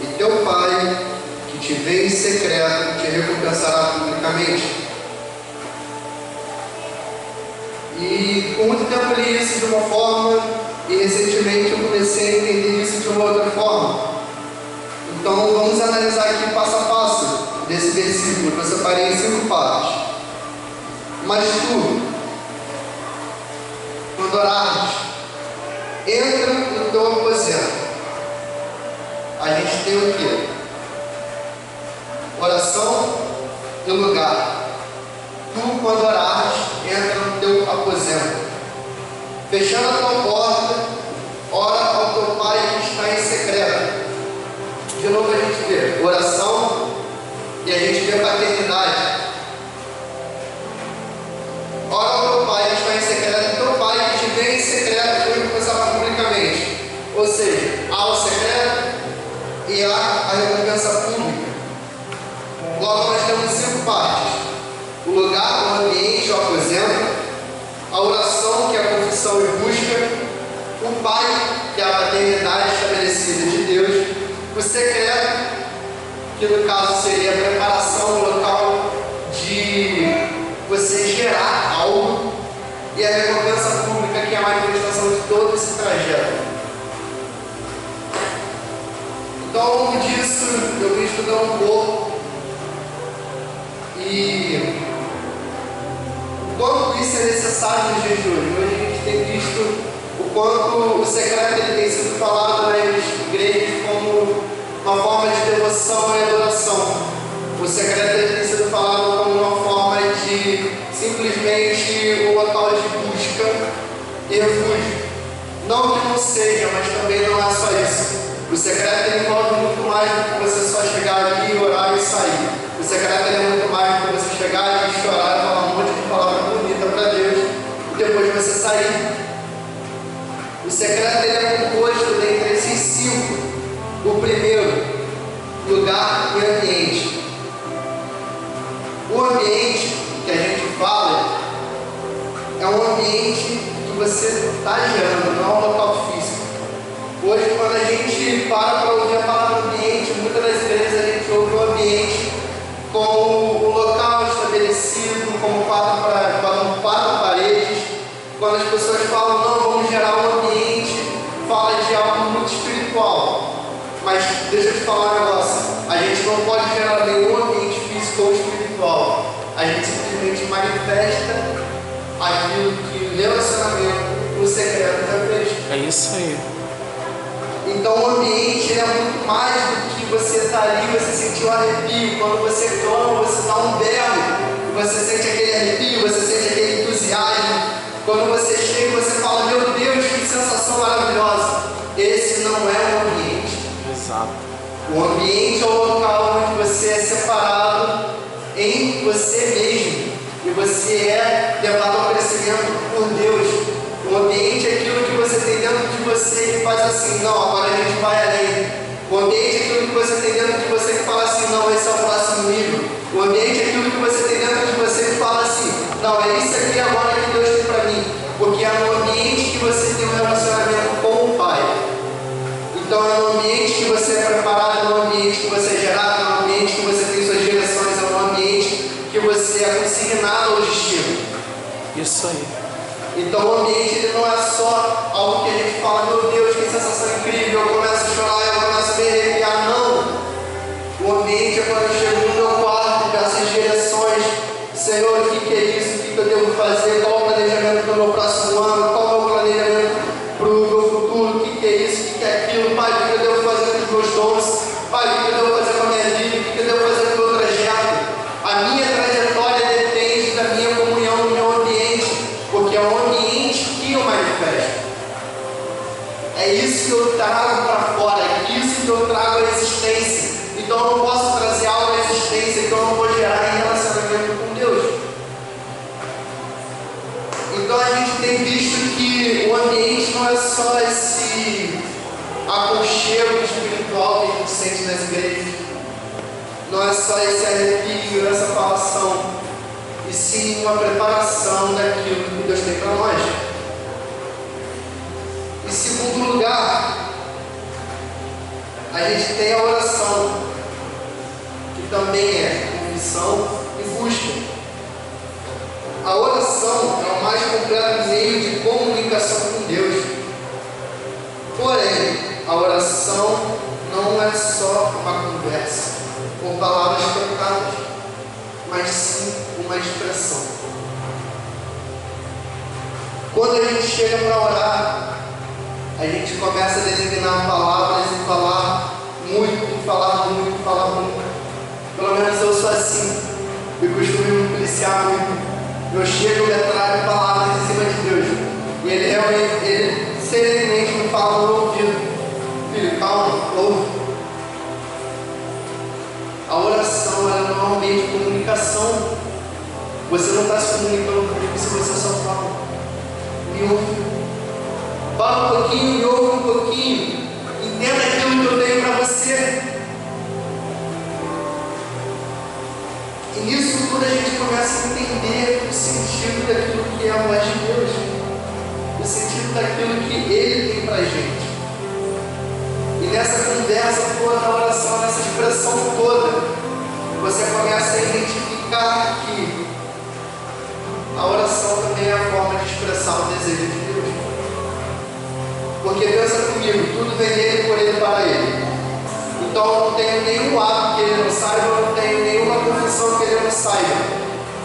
e teu Pai, que te vê em secreto, te recompensará publicamente. E por muito tempo eu li isso de uma forma, e recentemente eu comecei a entender isso de uma outra forma. Então vamos analisar aqui passo a passo desse versículo, que eu separei em 5 partes. Mas tu, quando orares, entra no teu aposento. A gente tem o quê? Oração e lugar. Tu, quando orares, entra no teu aposento. Fechando a tua porta, ora ao teu Pai que está em secreto. De novo a gente vê oração e a gente vê paternidade. Ora ao teu Pai que está em secreto, teu Pai que te vê em secreto e recompensará publicamente. Ou seja, há o secreto e há a recompensa pública. Logo nós temos 5 partes: o lugar, o ambiente, o aposento, a oração, que é a confissão e busca, o Pai, que é a paternidade estabelecida de Deus, o secreto, que no caso seria a preparação, o local de você gerar algo, e a recompensa pública, que é a manifestação de todo esse trajeto. Então, ao longo disso, eu vim estudando um pouco e o quanto isso é necessário nos dias de hoje. Hoje a gente tem visto o quanto o secreto ele tem sido falado nas igrejas como uma forma de devoção e adoração. O secreto ele tem sido falado como uma forma de simplesmente um local de busca e refúgio. Não que não seja, mas também não é só isso. O secreto ele envolve muito mais do que você só chegar ali, orar e sair. O secreto ele é muito mais do que você chegar e chorar e falar um monte de palavra bonita para Deus e depois você sair. O secreto ele é composto dentre esses 5. O primeiro, lugar e ambiente. O ambiente que a gente fala é um ambiente que você está gerando, não é um local físico. Hoje, quando a gente para ouvir a palavra ambiente, muitas das vezes a gente ouve o ambiente como um local estabelecido, como 4 paredes. Quando as pessoas falam, não, vamos gerar um ambiente, fala de algo muito espiritual. Mas deixa eu te falar um negócio, a gente não pode gerar nenhum ambiente físico ou espiritual. A gente simplesmente manifesta aquilo que o relacionamento, o secreto já fez. É isso aí. Então o ambiente é muito mais do que você estar ali, você sentir um arrepio. Quando você clama, você dá um berro, você sente aquele arrepio, você sente aquele entusiasmo. Quando você chega, você fala, meu Deus, que sensação maravilhosa. Esse não é o ambiente. Exato. O ambiente é o local onde você é separado em você mesmo e você é levado ao crescimento por Deus. O ambiente é aquilo que você tem dentro de você que faz assim, não, agora a gente vai além. O ambiente é aquilo que você tem dentro de você que fala assim, não, esse é o próximo nível. O ambiente é aquilo que você tem dentro de você que fala assim, não, é isso aqui agora que Deus tem para mim. Porque é no ambiente que você tem um relacionamento com o Pai. Então é no ambiente que você é preparado, é no ambiente que você é gerado, é no ambiente que você tem suas direções, é no ambiente que você é consignado ao destino. Isso aí. Então o ambiente ele não é só algo que a gente fala, meu Deus, que sensação incrível, eu começo a chorar, eu começo a me arrepiar. Não. O ambiente é quando eu chego no meu quarto, peço as direções, Senhor, o que é isso, o que eu devo fazer, qual o planejamento para o meu próximo ano, qual é o planejamento para o meu futuro, o que é isso, o que é aquilo, Pai, o que eu devo fazer com os meus dons, Pai, o que eu devo fazer com a minha vida, o que eu devo fazer com o meu trajeto. A minha trajetória depende da minha comunhão no meu ambiente, porque é o ambiente que eu manifesto. É isso que eu trago para fora, é isso que eu trago à existência. Então eu não posso trazer algo à existência que eu não vou gerar em relacionamento com Deus. Então a gente tem visto que o ambiente não é só esse aconchego espiritual que a gente sente nas igrejas, não é só esse arrepio, essa falação, e sim uma preparação daquilo que Deus tem para nós. Em segundo lugar, a gente tem a oração. também é confissão e busca. A oração é o mais completo meio de comunicação com Deus. Porém, a oração não é só uma conversa ou palavras cantadas, mas sim uma expressão. Quando a gente chega para orar, a gente começa a designar palavras e falar muito, falar muito, falar muito. Pelo menos eu sou assim. Eu costumo me policiar muito. Eu chego e trago palavras em cima de Deus. E Ele realmente, Ele serenamente me fala no ouvido: filho, calma, ouve. A oração ela não é um meio de comunicação. Você não está se comunicando comigo se você só fala. Me ouve. Fala um pouquinho, me ouve um pouquinho. Entenda aquilo que eu tenho para você. E nisso tudo a gente começa a entender o sentido daquilo que é a voz de Deus. O sentido daquilo que Ele tem para a gente. E nessa conversa toda, na oração, nessa expressão toda, você começa a identificar que a oração também é a forma de expressar o desejo de Deus. Porque pensa comigo, tudo vem dele, por ele, para ele. Então eu não tenho nenhum ato que ele não saiba, eu não tenho nenhuma confissão que ele não saiba.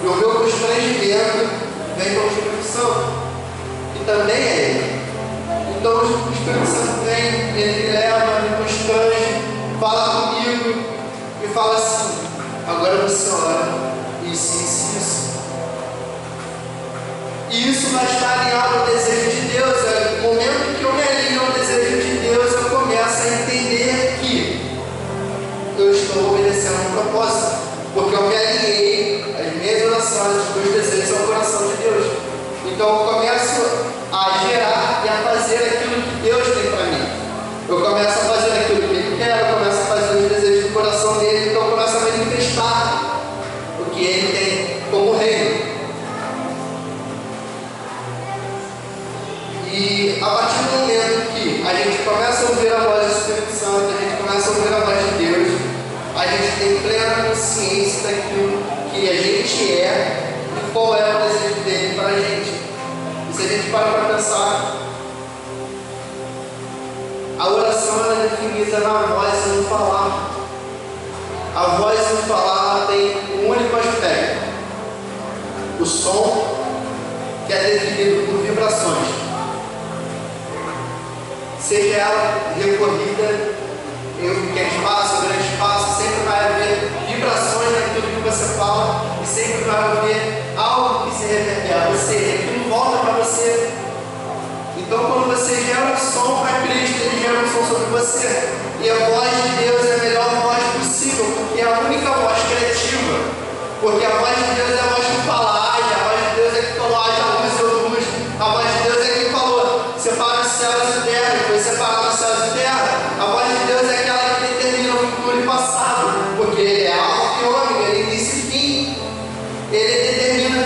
E o meu constrangimento vem com o Espírito Santo, que também é ele. Então o Espírito Santo vem, ele me leva, me constrange, fala comigo e fala assim: agora você ora, isso. E isso vai estar alinhado ao desejo de Deus. No momento que eu me alinho ao desejo de Deus, eu começo a entender que eu estou obedecendo um propósito, porque eu me alinhei às minhas orações, os meus desejos ao coração de Deus. Então eu começo a gerar e a fazer aquilo que Deus tem para mim. Eu começo a fazer aquilo que Ele quer, eu começo a fazer os desejos do coração dele, então eu começo a manifestar o que Ele tem como reino. E a partir do momento que a gente começa a ouvir a voz do Espírito Santo, a gente começa a ouvir a voz de Deus, a gente tem plena consciência daquilo que a gente é e qual é o desejo dele para a gente. E se a gente para pensar, a oração é definida na voz e no falar. A voz e no falar tem um único aspecto: o som, que é definido por vibrações. Seja ela recorrida em pequeno espaço, grande espaço, sempre vai haver vibrações naquilo que você fala e sempre vai haver algo que se reverbera, ou seja, aquilo volta para você. Então, quando você gera um som para Cristo, Ele gera um som sobre você. E a voz de Deus é a melhor voz possível, porque é a única voz criativa. Porque a voz de Deus é a voz que fala, a voz de Deus é que falou, haja luz e houve luz. A voz de Deus é que falou, separa os céus e terra, e foi separado os céus e terra. A voz de Deus é aquela que determina o futuro e passado, porque Ele é alfa e ômega, Ele início e fim. Ele determina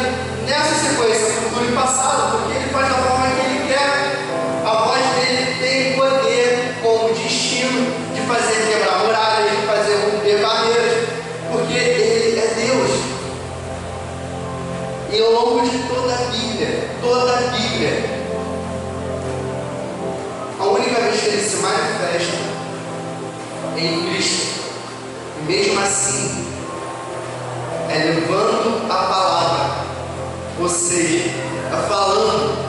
nessa sequência o futuro e passado, porque Ele faz da forma que Ele quer. A voz dele tem poder como destino de fazer quebrar muralhas, de fazer romper barreiras, porque Ele é Deus. E ao longo de toda a Bíblia, a única vez que Ele se manifesta é em Cristo. E mesmo assim, é levando a palavra, ou seja, é falando.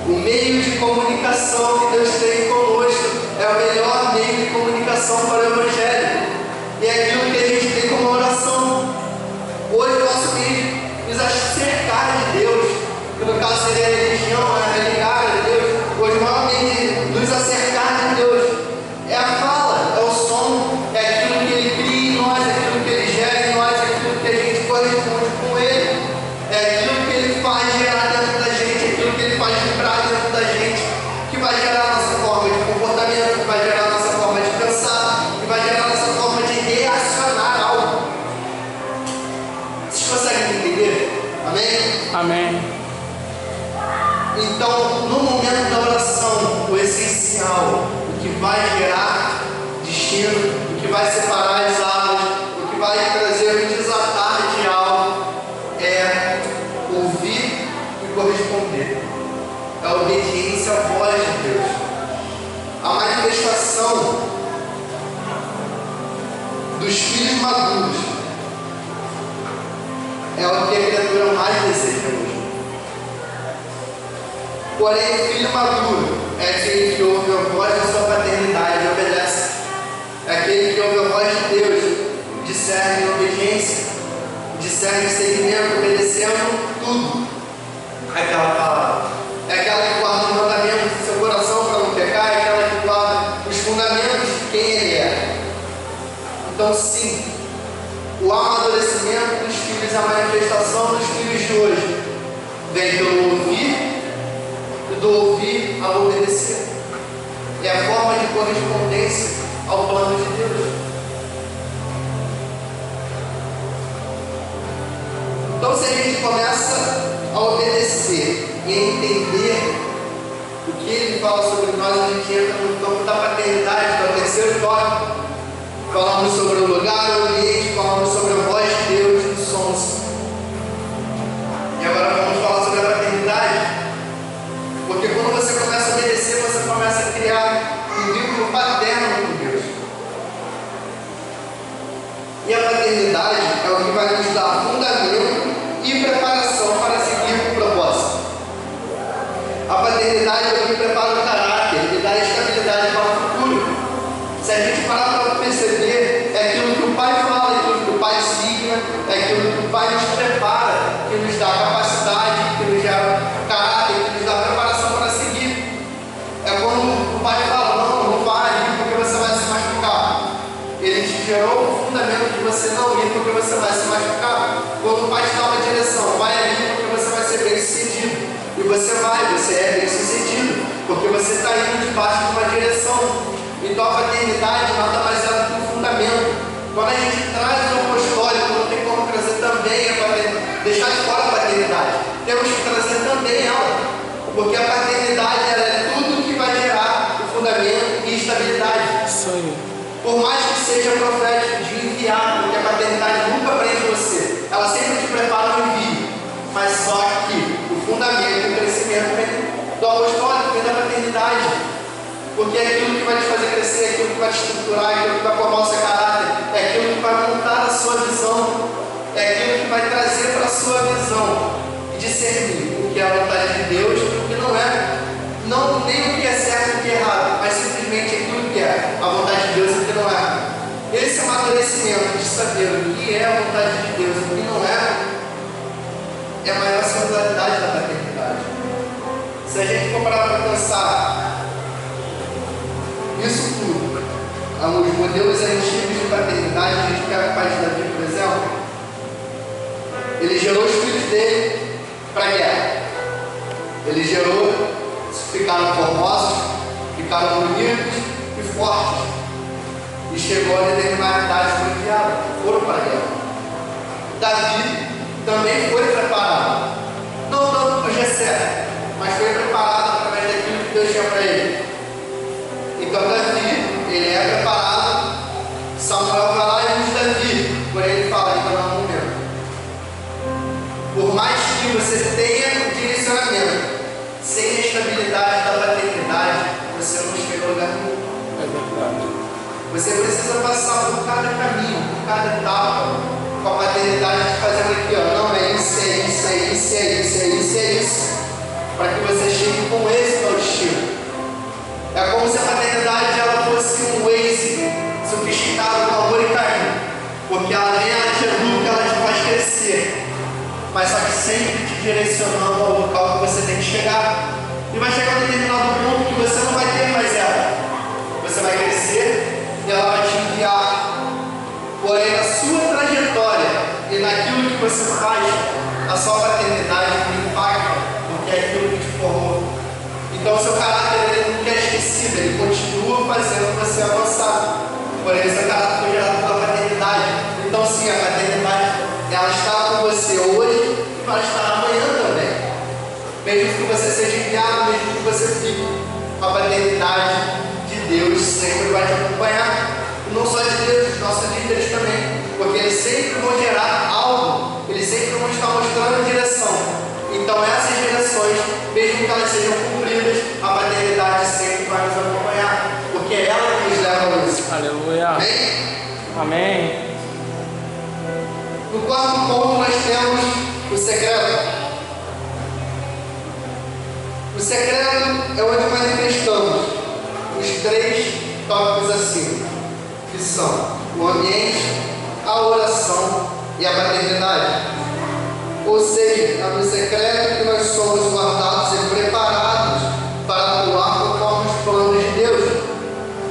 O meio de comunicação que Deus tem conosco é o melhor meio de comunicação para o Evangelho. E é aquilo que a gente tem como oração. Hoje o nosso meio nos cercar de Deus, que no caso seria a religião, a religar de Deus. Hoje o maior meio de nos acercar de Deus é a fala, é o som, é aquilo que Ele cria em nós, é aquilo que Ele gera em nós, é aquilo que a gente corresponde com Ele. É aquilo que Ele faz gerar dentro da gente, aquilo que Ele faz vibrar dentro da gente, que vai gerar a nossa forma de comportamento, que vai gerar a nossa forma de pensar, que vai gerar a nossa forma de reacionar a algo. Vocês conseguem entender? Amém? Amém. Então, no momento da oração, o essencial, o que vai gerar destino, o que vai separar as águas obediência à voz de Deus. A manifestação dos filhos maduros é o que a criatura mais deseja hoje. Porém, o filho maduro é aquele que ouve a voz da sua paternidade e obedece. É aquele que ouve a voz de Deus, discerne obediência, discerne seguimento, obedecendo tudo aquela palavra. É aquela que guarda os mandamentos do seu coração para não pecar, é aquela que guarda os fundamentos de quem ele é. Então, sim, o amadurecimento dos filhos, a manifestação dos filhos de hoje, vem pelo ouvir e do ouvir ao obedecer. É a forma de correspondência ao plano de Deus. Então, se a gente começa a obedecer e a entender o que ele fala sobre nós, a gente entra no campo da paternidade, que é o terceiro tópico. Falamos sobre o lugar, o ambiente, falamos sobre a voz de Deus nos sons. E agora vamos falar sobre a paternidade. Porque quando você começa a obedecer, você começa a criar um vínculo paterno com Deus. E a paternidade é o que vai nos dar fundamento e preparação para seguir o propósito. A paternidade é o que prepara o caráter e dá estabilidade para o futuro. Se a gente parar para perceber, é aquilo que o Pai fala, é aquilo que o Pai signa, é aquilo que o Pai nos prepara, que nos dá capacidade, que nos dá caráter, que nos dá preparação para seguir. É quando o Pai fala, não vai ali porque você vai se machucar. Ele te gerou o fundamento de você não ir porque você vai se machucar. Quando o Pai te dá uma direção, vai ali porque você vai ser bem sucedido. E você vai, você é bem sucedido, porque você está indo debaixo de uma direção. Então a paternidade nada mais é do que um fundamento. Quando a gente traz o apostólico, não tem como trazer também a paternidade, deixar de fora a paternidade. Temos que trazer também ela, porque a paternidade ela é tudo que vai gerar o fundamento e estabilidade. Isso aí. Por mais que seja profético de enviar, porque a paternidade nunca prende você, ela sempre te prepara no envio. Mas só que o fundamento e o crescimento vem do apostólico, vem da paternidade. Porque é aquilo que vai te fazer crescer, é aquilo que vai te estruturar, é aquilo que vai formar o seu caráter, é aquilo que vai montar a sua visão, é aquilo que vai trazer para a sua visão e discernir o que é a vontade de Deus e o que não é. Não nem o que é certo e o que é errado, mas simplesmente aquilo que é a vontade de Deus e o que não é. Esse amadurecimento de saber o que é a vontade de Deus e o que não é a maior singularidade da paternidade. Se a gente for parar para pensar isso tudo, os modelos antigos de paternidade, a gente pega o pai de Davi, por exemplo, ele gerou os filhos dele para a guerra. Ele gerou, ficaram formosos, ficaram bonitos e fortes. E chegou a determinada idade, foi enviado, foram para a guerra. Davi também foi preparado, não tanto por Jessé, mas foi preparado através daquilo que Deus tinha para ele. Então Davi, ele é preparado, Samuel vai lá e usa Davi, porém ele fala, ainda não é o momento. Por mais que você tenha direcionamento, sem a estabilidade da paternidade, você não chega a lugar nenhum. É verdade. Você precisa passar por cada caminho, por cada etapa, com a paternidade fazendo aqui, ó, não, é isso, é isso, é isso, é isso, é isso, é isso, para que você chegue com esse ao destino. É como se a paternidade ela fosse um Waze sofisticado com amor e carinho, porque ela vem, ela te educa, ela te faz crescer, mas só que sempre te direcionando ao local que você tem que chegar. E vai chegar a um determinado ponto que você não vai ter mais ela. Você vai crescer e ela vai te enviar. Porém, na sua trajetória e naquilo que você faz, a sua paternidade não impacta, porque é aquilo que te formou. Então, o seu caráter ele nunca é esquecido, ele continua fazendo você avançar. Porém, o seu caráter foi gerado pela paternidade. Então, sim, a paternidade ela está com você hoje e vai estar amanhã também. Mesmo que você seja enviado, mesmo que você fique, a paternidade de Deus sempre vai te acompanhar. E não só de Deus, os nossos líderes também. Porque eles sempre vão gerar algo, eles sempre vão estar mostrando a direção. E Então essas direções, mesmo que elas sejam cumpridas, a paternidade sempre vai nos acompanhar, porque é ela que nos leva a isso. Aleluia. Amém? Amém. No quarto ponto nós temos o secreto. O secreto é onde manifestamos os 3 tópicos acima, que são o ambiente, a oração e a paternidade. Ou seja, é no secreto que nós somos guardados e preparados para atuar conforme os planos de Deus.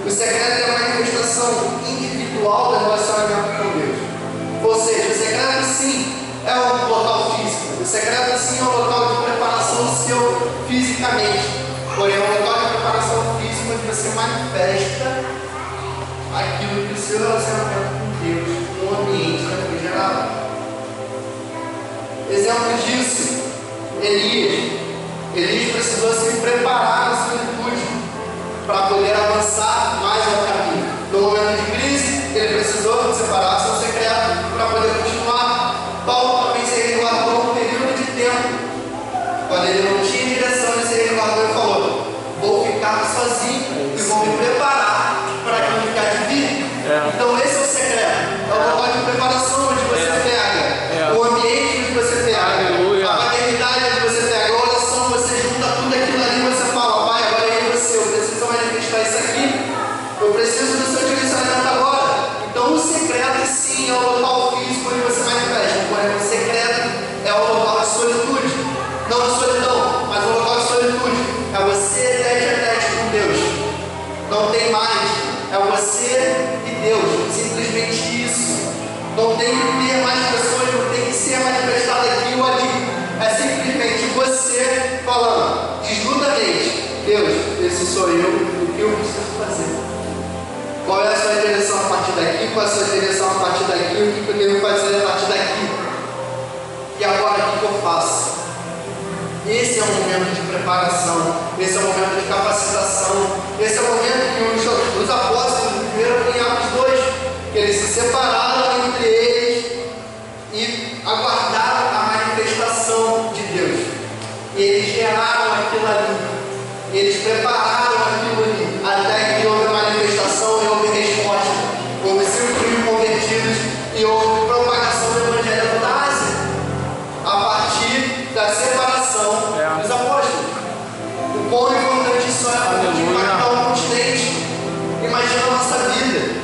O secreto é a manifestação individual do relacionamento com Deus. Ou seja, o secreto sim é um local físico. O secreto sim é um local de preparação seu fisicamente. Porém, é um local de preparação física onde você manifesta aquilo que o seu relacionamento com Deus, no ambiente refrigerado. Exemplo disso, Elias. Elias precisou se preparar na solitude para poder avançar mais ao caminho. No momento de crise, ele precisou separar seu secreto para poder continuar. Paulo também se resguardou um período de tempo. Quando ele não tinha direção, ele se resguardou e falou: vou ficar sozinho e vou me preparar para aquilo que há de vir. Então esse é o secreto. É o local de preparação onde você pega o ambiente onde você pega a paternidade onde você pega a oração, você junta tudo aquilo ali e você fala: pai, agora é você, eu preciso manifestar isso aqui, eu preciso do seu direcionamento agora. Então o secreto sim é o local físico onde você manifesta, porém o secreto é o local de solitude, não de solidão, mas o local de solitude. É você tete a tete com Deus, não tem mais, é você e Deus, simplesmente isso. Não tem que ter mais pessoas, não tem que ser manifestado aqui ou ali. É simplesmente você falando desnudamente: Deus, esse sou eu, o que eu preciso fazer? Qual é a sua direção a partir daqui? Qual é a sua direção a partir daqui? O que eu devo fazer a partir daqui? E agora o que eu faço? Esse é o momento de preparação, esse é o momento de capacitação, esse é o momento que os apóstolos viveram em Atos 2, que eles se separaram entre eles e aguardaram a manifestação de Deus. E eles geraram aquilo ali, eles prepararam aquilo ali, até que houve a manifestação e houve resposta. Houve 5 mil convertidos e houve propagação do Evangelho da Ásia, a partir da separação dos apóstolos. O quão importante isso é de impactar o continente. Imagina a nossa vida.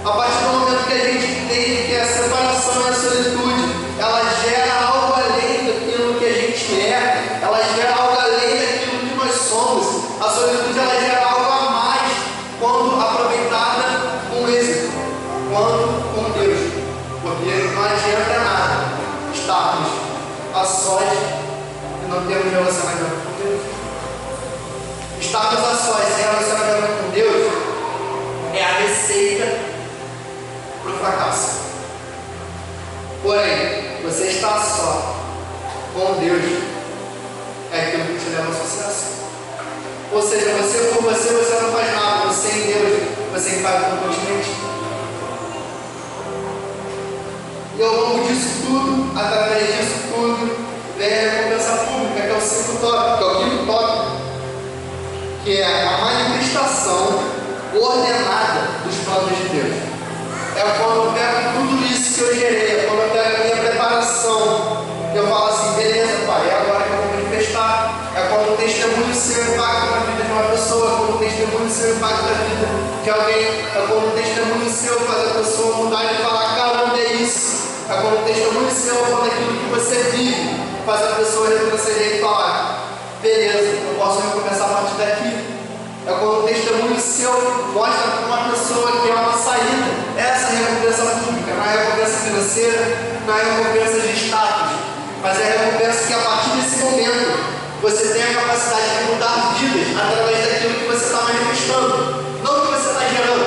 A partir do momento que a gente entende que a separação e a solitude, ela gera algo além daquilo que a gente é, ela gera algo além daquilo que nós somos. A solitude, ela gera algo a mais quando aproveitada com êxito, quando com Deus. Porque não adianta nada estarmos a sós e não termos relacionamento com Deus. Estarmos a sós sem relacionamento com Deus é a receita para o fracasso. Porém, você está só com Deus é aquilo que te leva ao sucesso. Ou seja, você por você não faz nada, você em Deus, você impacta no continente. E ao longo disso tudo, através disso tudo, vem a recompensa pública, que é o 5 tópico, que é o 5º tópico, que é a manifestação ordenada dos planos de Deus. É quando eu pego tudo isso que eu gerei, é quando eu pego a minha preparação, eu falo assim: beleza, pai, é agora que eu vou manifestar. É quando o testemunho seu impacta na vida de uma pessoa, é quando o testemunho seu impacta na vida de alguém, é quando o testemunho seu faz a pessoa mudar e falar: caramba, é isso. É quando o testemunho seu, quando aquilo que você vive faz a pessoa retroceder e falar: beleza, eu posso recomeçar a partir daqui. É quando o testemunho seu mostra para uma pessoa que é uma saída. Essa é a recompensa pública, não é a recompensa financeira, não é a recompensa de status, mas é a recompensa que a partir desse momento você tem a capacidade de mudar vidas através daquilo que você está manifestando. Não que você está gerando,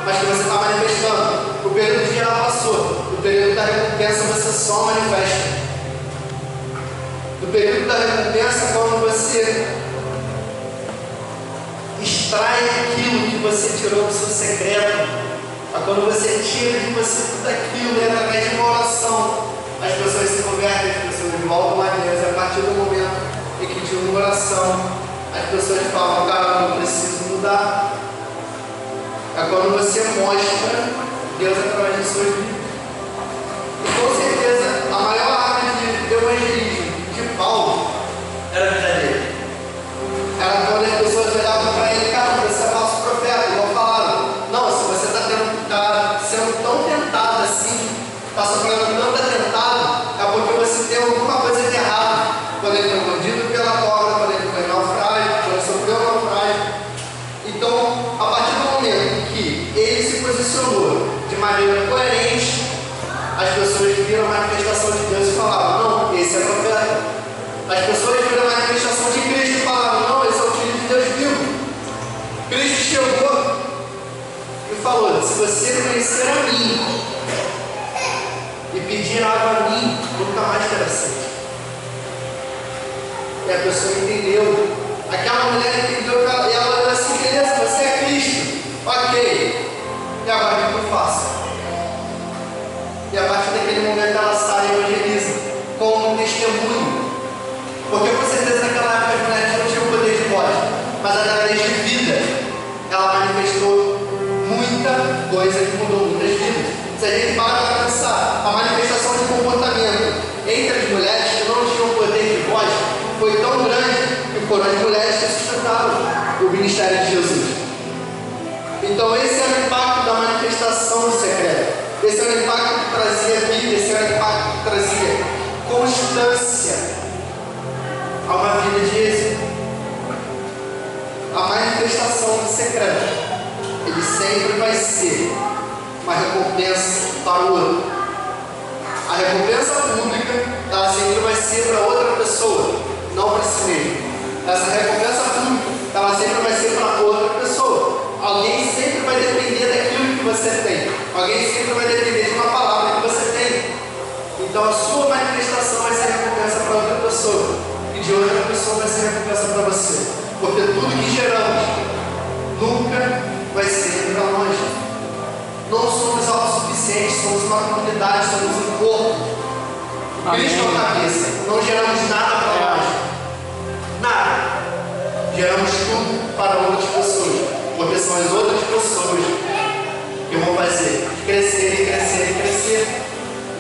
mas que você está manifestando. O período de gerar passou, o período da recompensa você só manifesta. No período da recompensa, quando você extrai aquilo que você tirou do seu secreto, quando você tira de você tudo aquilo, através de uma oração, as pessoas se convertem, as pessoas voltam a Deus. A partir do momento em que de uma oração, as pessoas falam, cara, eu preciso mudar. É quando você mostra Deus através de suas vidas. E com certeza, a maior arma de evangelismo de Paulo era verdadeira. Era quando as pessoas olhavam para ele, cara, você é falso profeta, igual falaram. Não, se você está sendo tão tentado assim, está sofrendo tanto atentado, é porque você tem alguma coisa de errado. Quando ele foi mordido pela cobra, quando ele foi naufrágio, quando ele sofreu naufrágio. Então, a partir do momento que ele se posicionou de maneira coerente, as pessoas viram a manifestação de Deus e falavam, não, esse é profeta. As pessoas viram a manifestação de Cristo e falavam, não, esse é o Filho de Deus vivo. Cristo chegou e falou, se você conhecer a mim e pedir água a mim, nunca mais terá sede. E a pessoa entendeu. Aquela mulher entendeu e ela falou assim, beleza, você é Cristo. Ok. E agora o que eu faço? E a partir daquele momento ela sai e evangeliza como um testemunho. Porque com certeza naquela época as mulheres não tinham poder de voz, mas através de vida ela manifestou muita coisa que mudou muitas vidas. Se a gente para pensar, a manifestação de comportamento entre as mulheres que não tinham poder de voz foi tão grande que foram as mulheres que sustentaram o ministério de Jesus. Então esse é o impacto da manifestação do secreto. Esse é o impacto que trazia vida, esse é o impacto que trazia constância a uma vida de êxito. A manifestação do secreto, ele sempre vai ser uma recompensa para o outro. A recompensa pública, ela sempre vai ser para outra pessoa, não para si mesmo. Essa recompensa pública, ela sempre vai ser para outra pessoa. Alguém sempre vai depender daquilo que você tem. Alguém sempre vai depender de uma palavra que você tem. Então a sua manifestação vai ser recompensa para outra pessoa. E de outra pessoa vai ser recompensa para você. Porque tudo que geramos nunca vai ser para longe. Não somos autossuficientes, somos uma comunidade, somos um corpo. Cristo é a cabeça. Não geramos nada para nós. Nada. Geramos tudo para outras pessoas. Porque são as outras pessoas que vão fazer crescer e crescer e crescer.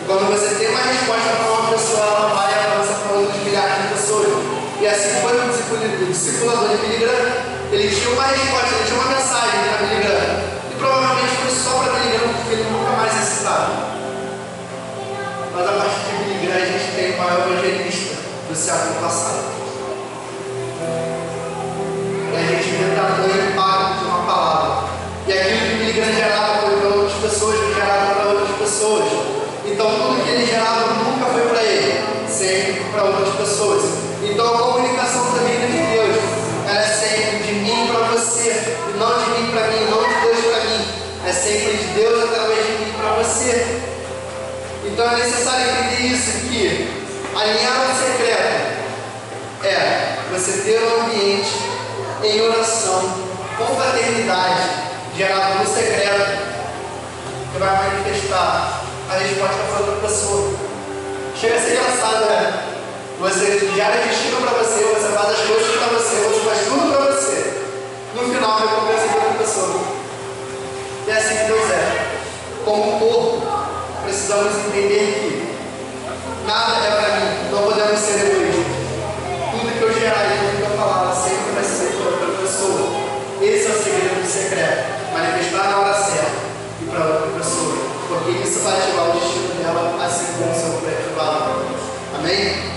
E quando você tem uma resposta para uma pessoa, ela vai e avança para outros milhares de pessoas. E assim foi o discipulador de Billy Graham. Ele tinha uma resposta, ele tinha uma mensagem para Billy Graham. E provavelmente foi só para Billy Graham, porque ele nunca mais ensinava. Mas a partir de Billy Graham a gente tem o maior evangelista do século passado. E a gente vê o impacto de uma palavra. E aquilo que Billy Graham gerava foi para outras pessoas, que gerava para outras pessoas. Então tudo que ele gerava nunca foi para ele, sempre para outras pessoas. Então a comunicação também de Deus, ela é sempre de mim para você, e não de mim para mim, não de Deus para mim. É sempre de Deus através de mim para você. Então é necessário entender isso, que alinhar o secreto é você ter um ambiente em oração, com fraternidade, gerado no secreto, que vai manifestar a resposta para outra pessoa. Chega a ser engraçado, né? Você já investiram para você, você faz as coisas para você faz tudo para você. No final, a recompensa de outra pessoa. E é assim que Deus é. Como corpo, precisamos entender que nada é para mim, não podemos ser egoístas. Tudo que eu gerar e tudo que eu falar sempre vai ser para outra pessoa. Esse é o segredo do secreto. Manifestar na hora certa e para outra pessoa. Porque isso vai ativar o destino dela, assim como o seu foi ativado. Amém?